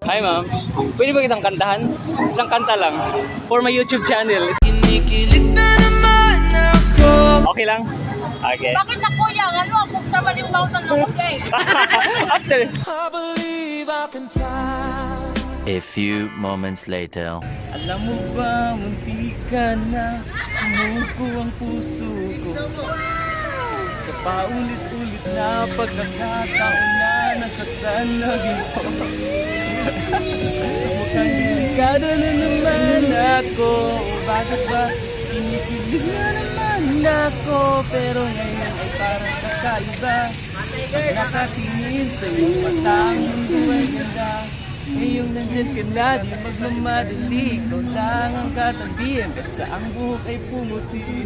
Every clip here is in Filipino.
Hi ma'am, pwede ba kitang kantahan? Isang kanta lang for my YouTube channel. Kinikilig na naman ako. Okay lang? Okay. Bakit ako yan? Ano ako sa maling mountain ng okay? After. I believe I can fly. A few moments later. Alam mo ba, munti ka na sumuko ang puso ko. Sa paulit-ulit na pagkakataon na nasaktan na ginto. Mukhang delikado na naman ako. Bakit ba kinikilig na naman ako? Pero ngayon ay parang kakaiba. Pag nakatingin sa iyong mata, ang mundo ay ganda. Ngayong nandyan ka na, di magmamadali. Ikaw lang ang katabi, hanggat sa ang buhok ay pumuti.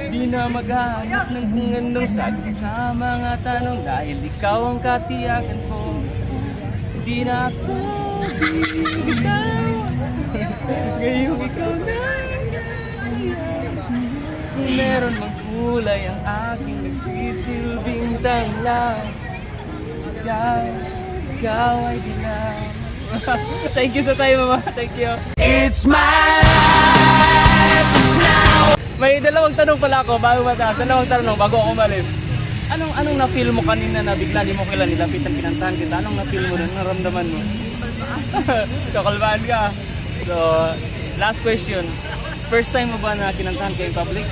Di na maghahanap ng kung anong sagot sa mga tanong, dahil ikaw ang katiyakan ko. Di na ako bibitaw. Ngayong ikaw na siya. Kung meron mang kulay ang aking nagsisilbing tanglaw, ikaw ay dilaw. Thank you sa tayo mama. Thank you. It's my life, it's now. May dalawang tanong pala ako bago mataas. Dalawang tanong bago ako umalis. Anong na-feel mo kanina na bigla di mo kailan nilapitan kinantahan kita? Anong na-feel mo nun? Naramdaman mo? Kakalbaan ka. So, last question. First time mo ba na kinantahan kayo in public?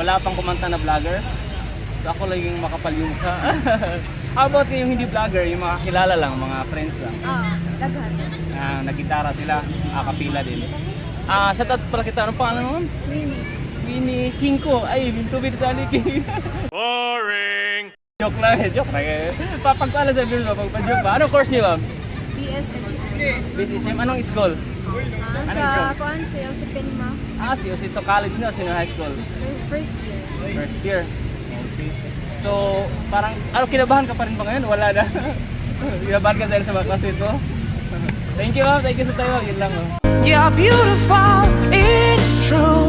Wala pang kumanta na vlogger? So, ako lang yung makapal yung mukha. How about yung hindi vlogger, yung mga kilala lang, mga friends lang? Daghan. Nagitara sila, kapila din. Shoutout pala kita, anong pangalan mo? Winnie Kingko. Ay, Mintubi Dali King. Boring! Joke lang eh. Papagpala sa video, pagpa-joke ba? Anong course niyo ba? BSM. BSHM, anong school? Sa kuan sa Pinma. So college na, sino high school? First year. First year. Okay. So, parang, kinabahan ka pa rin ba ngayon? Wala na. Kinabahan ka dahil sa mga classmate mo? Thank you ma'am, thank you sa tayo. Yun lang oh. You're beautiful, it's true.